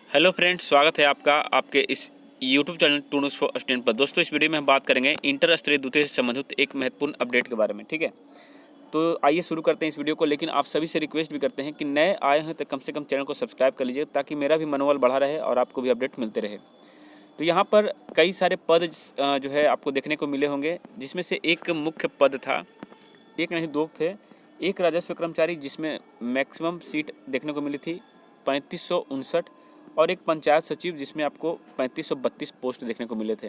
Hello friends, स्वागत है आपका आपके इस यूट्यूब चैनल टूनूस फॉर स्टूडेंट पर। दोस्तों, इस वीडियो में हम बात करेंगे इंटर स्तरीय द्वितीय से संबंधित एक महत्वपूर्ण अपडेट के बारे में। ठीक है, तो आइए शुरू करते हैं इस वीडियो को। लेकिन आप सभी से रिक्वेस्ट भी करते हैं कि नए आए हैं तो कम से कम चैनल को सब्सक्राइब कर लीजिए, ताकि मेरा भी मनोबल बढ़ा रहे और आपको भी अपडेट मिलते रहे। तो यहाँ पर कई सारे पद जो है आपको देखने को मिले होंगे, जिसमें से एक मुख्य पद था, एक नहीं दो थे। एक राजस्व कर्मचारी जिसमें मैक्सिमम सीट देखने को मिली थी 3559, और एक पंचायत सचिव जिसमें आपको 3532 पोस्ट देखने को मिले थे।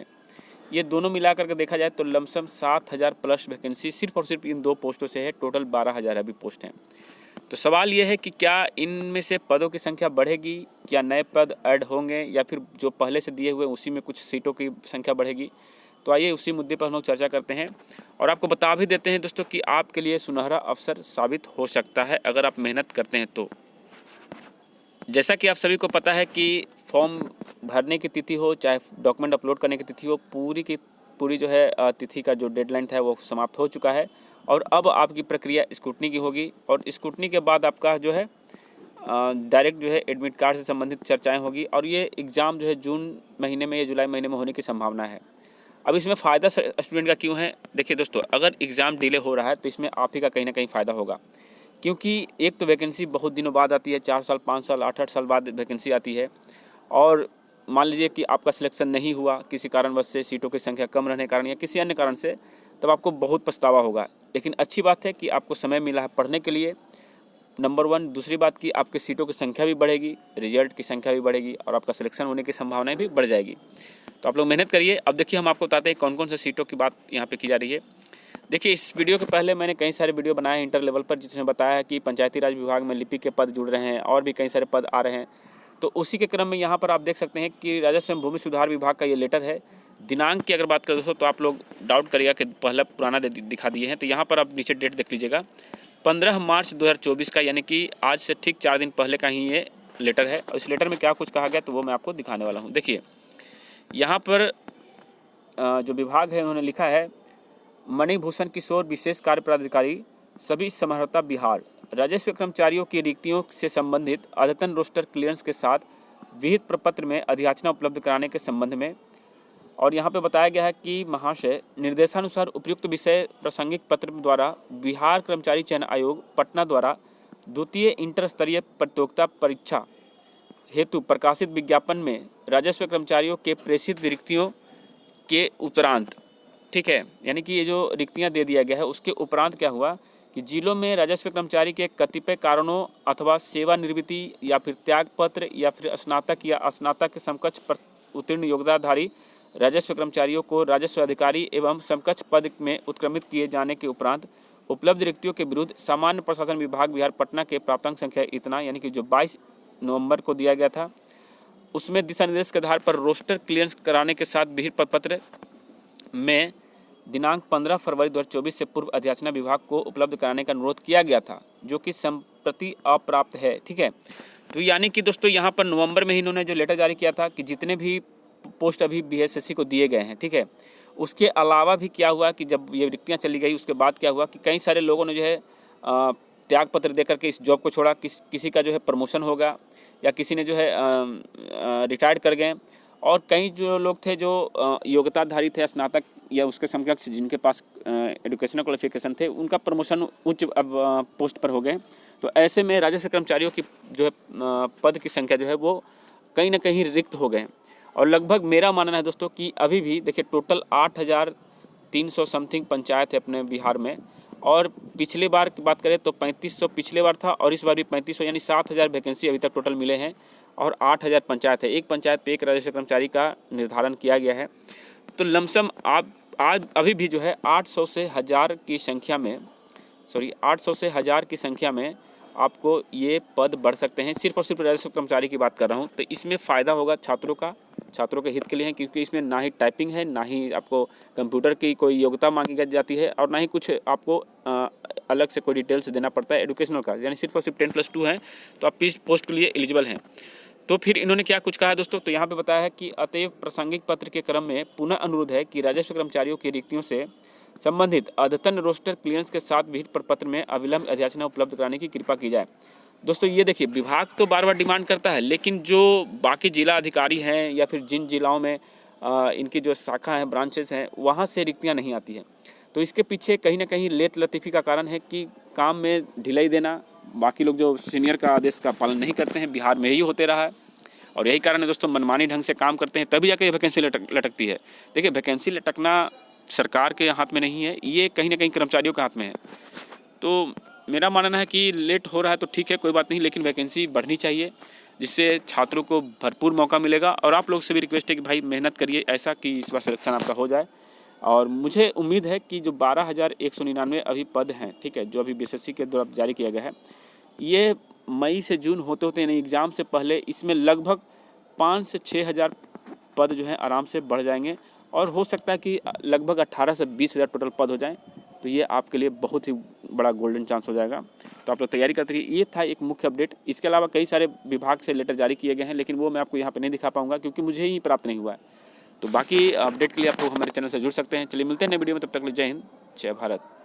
ये दोनों मिला करके देखा जाए तो लमसम 7000 प्लस वैकेंसी सिर्फ और सिर्फ इन दो पोस्टों से है। टोटल 12000 अभी पोस्ट हैं। तो सवाल ये है कि क्या इनमें से पदों की संख्या बढ़ेगी, क्या नए पद ऐड होंगे, या फिर जो पहले से दिए हुए उसी में कुछ सीटों की संख्या बढ़ेगी। तो आइए उसी मुद्दे पर हम लोग चर्चा करते हैं और आपको बता भी देते हैं दोस्तों कि आपके लिए सुनहरा अवसर साबित हो सकता है अगर आप मेहनत करते हैं तो। जैसा कि आप सभी को पता है कि फॉर्म भरने की तिथि हो चाहे डॉक्यूमेंट अपलोड करने की तिथि हो, पूरी की पूरी जो है तिथि का जो डेडलाइन था वो समाप्त हो चुका है। और अब आपकी प्रक्रिया स्क्रूटनी की होगी, और स्क्रूटनी के बाद आपका जो है डायरेक्ट जो है एडमिट कार्ड से संबंधित चर्चाएं होगी। और ये एग्ज़ाम जो है जून महीने में या जुलाई महीने में होने की संभावना है। अब इसमें फ़ायदा स्टूडेंट का क्यों है? देखिए दोस्तों, अगर एग्ज़ाम डिले हो रहा है तो इसमें आप ही का कहीं ना कहीं फ़ायदा होगा, क्योंकि एक तो वैकेंसी बहुत दिनों बाद आती है, 4 साल 5 साल 8-8 साल बाद वैकेंसी आती है। और मान लीजिए कि आपका सिलेक्शन नहीं हुआ किसी कारणवश से, सीटों की संख्या कम रहने के कारण या किसी अन्य कारण से, तब आपको बहुत पछतावा होगा। लेकिन अच्छी बात है कि आपको समय मिला है पढ़ने के लिए, नंबर 1। दूसरी बात कि आपकी सीटों की संख्या भी बढ़ेगी, रिजल्ट की संख्या भी बढ़ेगी, और आपका सिलेक्शन होने की संभावनाएं भी बढ़ जाएगी। तो आप लोग मेहनत करिए। अब देखिए, हम आपको बताते हैं कौन कौन से सीटों की बात यहाँ पे की जा रही है। देखिए, इस वीडियो के पहले मैंने कई सारे वीडियो बनाए हैं इंटर लेवल पर, जिसमें बताया है कि पंचायती राज विभाग में लिपि के पद जुड़ रहे हैं और भी कई सारे पद आ रहे हैं। तो उसी के क्रम में यहाँ पर आप देख सकते हैं कि राजस्व एवं भूमि सुधार विभाग का ये लेटर है। दिनांक की अगर बात करें दोस्तों, तो आप लोग डाउट करिएगा कि पहला पुराना दिखा दिए हैं। तो यहाँ पर आप नीचे डेट देख लीजिएगा, 15 मार्च 2024 का, यानी कि आज से ठीक 4 दिन पहले का ही ये लेटर है। और इस लेटर में क्या कुछ कहा गया तो वो मैं आपको दिखाने वाला हूँ। देखिए, यहाँ पर जो विभाग है उन्होंने लिखा है, मणिभूषण किशोर विशेष कार्य पदाधिकारी सभी समर्हता बिहार, राजस्व कर्मचारियों की रिक्तियों से संबंधित अद्यतन रोस्टर क्लियरेंस के साथ विहित प्रपत्र में अधियाचना उपलब्ध कराने के संबंध में। और यहाँ पे बताया गया है कि महाशय, निर्देशानुसार उपयुक्त विषय प्रासंगिक पत्र द्वारा बिहार कर्मचारी चयन आयोग पटना द्वारा द्वितीय इंटर स्तरीय प्रतियोगिता परीक्षा हेतु प्रकाशित विज्ञापन में राजस्व कर्मचारियों के प्रेषित रिक्तियों के उपरांत, ठीक है, यानी कि ये जो रिक्तियां दे दिया गया है उसके उपरांत क्या हुआ कि जिलों में राजस्व कर्मचारी के कतिपय कारणों अथवा सेवानिवृत्ति या फिर त्याग पत्र या फिर स्नातक या स्नातक के समकक्ष उत्तीर्ण योग्यताधारी राजस्व कर्मचारियों को राजस्व अधिकारी एवं समकक्ष पद में उत्क्रमित किए जाने के उपरांत उपलब्ध रिक्तियों के विरुद्ध सामान्य प्रशासन विभाग बिहार पटना के प्राप्तांक संख्या इतना, यानी कि जो 22 नवंबर को दिया गया था, उसमें दिशा निर्देश के आधार पर रोस्टर क्लियरेंस कराने के साथ विहित पत्र में दिनांक 15 फरवरी 2024 से पूर्व अधियाचना विभाग को उपलब्ध कराने का अनुरोध किया गया था, जो कि संप्रति अप्राप्त है। ठीक है, तो यानी कि दोस्तों यहाँ पर नवंबर में ही इन्होंने जो लेटर जारी किया था कि जितने भी पोस्ट अभी बीएसएससी को दिए गए हैं, ठीक है, उसके अलावा भी क्या हुआ कि जब ये रिक्तियाँ चली गई उसके बाद क्या हुआ कि कई सारे लोगों ने जो है त्याग पत्र दे करके इस जॉब को छोड़ा। किसी का जो है प्रमोशन होगा, या किसी ने जो है रिटायर्ड कर गए, और कई जो लोग थे जो योग्यताधारी थे, स्नातक या उसके समकक्ष जिनके पास एजुकेशनल क्वालिफिकेशन थे, उनका प्रमोशन उच्च अब पोस्ट पर हो गए। तो ऐसे में राजस्व कर्मचारियों की जो है पद की संख्या जो है वो कहीं ना कहीं रिक्त हो गए। और लगभग मेरा मानना है दोस्तों कि अभी भी देखिए टोटल 8300 समथिंग पंचायत है अपने बिहार में, और पिछले बार की बात करें तो 3500 पिछले बार था, और इस बार भी 3500, यानी 7000 वैकेंसी अभी तक टोटल मिले हैं, और 8000 पंचायत है। एक पंचायत पे एक राजस्व कर्मचारी का निर्धारण किया गया है। तो लमसम आप आज अभी भी जो है 800 से 1000 की संख्या में 800 से 1000 की संख्या में आपको ये पद बढ़ सकते हैं। सिर्फ और सिर्फ राजस्व कर्मचारी की बात कर रहा हूँ। तो इसमें फ़ायदा होगा छात्रों के हित के लिए है, क्योंकि इसमें ना ही टाइपिंग है, ना ही आपको कंप्यूटर की कोई योग्यता मांगी जाती है, और ना ही कुछ आपको अलग से कोई डिटेल्स देना पड़ता है एजुकेशनल का, यानी सिर्फ और सिर्फ 10+2 हैं तो आप इस पोस्ट के लिए एलिजिबल हैं। तो फिर इन्होंने क्या कुछ कहा है दोस्तों, तो यहाँ पे बताया है कि अतएव प्रासंगिक पत्र के क्रम में पुनः अनुरोध है कि राजस्व कर्मचारियों की रिक्तियों से संबंधित अद्यतन रोस्टर क्लियरेंस के साथ विहित प्रपत्र में अविलंब अधियाचना उपलब्ध कराने की कृपा की जाए। दोस्तों ये देखिए, विभाग तो बार बार डिमांड करता है, लेकिन जो बाकी जिला अधिकारी हैं या फिर जिन जिलाओं में इनकी जो शाखा हैं, ब्रांचेस हैं, वहाँ से रिक्तियाँ नहीं आती हैं। तो इसके पीछे कहीं ना कहीं लेट लतीफ़ी का कारण है कि काम में ढिलाई देना, बाकी लोग जो सीनियर का आदेश का पालन नहीं करते हैं। बिहार में यही होते रहा है और यही कारण है दोस्तों, मनमानी ढंग से काम करते हैं, तभी जाके ये वैकेंसी लटकती है। देखिए, वैकेंसी लटकना सरकार के हाथ में नहीं है, ये कहीं ना कहीं कर्मचारियों के हाथ में है। तो मेरा मानना है कि लेट हो रहा है तो ठीक है, कोई बात नहीं, लेकिन वैकेंसी बढ़नी चाहिए, जिससे छात्रों को भरपूर मौका मिलेगा। और आप लोग से भी रिक्वेस्ट है कि भाई मेहनत करिए ऐसा कि इस बार सिलेक्शन आपका हो जाए। और मुझे उम्मीद है कि जो 12,199 अभी पद हैं, ठीक है, जो अभी बीएसएससी के द्वारा जारी किया गया है, ये मई से जून होते होते यानी एग्ज़ाम से पहले इसमें लगभग 5 से 6,000 पद जो हैं आराम से बढ़ जाएंगे। और हो सकता है कि लगभग 18 से 20,000 टोटल पद हो जाएं। तो ये आपके लिए बहुत ही बड़ा गोल्डन चांस हो जाएगा। तो आप लोग तैयारी करते रहिए। ये था एक मुख्य अपडेट। इसके अलावा कई सारे विभाग से लेटर जारी किए गए हैं, लेकिन वो मैं आपको यहाँ पे नहीं दिखा पाऊँगा क्योंकि मुझे ही प्राप्त नहीं हुआ है। तो बाकी अपडेट के लिए आप लोग हमारे चैनल से जुड़ सकते हैं। चलिए मिलते हैं नए वीडियो में, तब तक के लिए जय हिंद, जय भारत।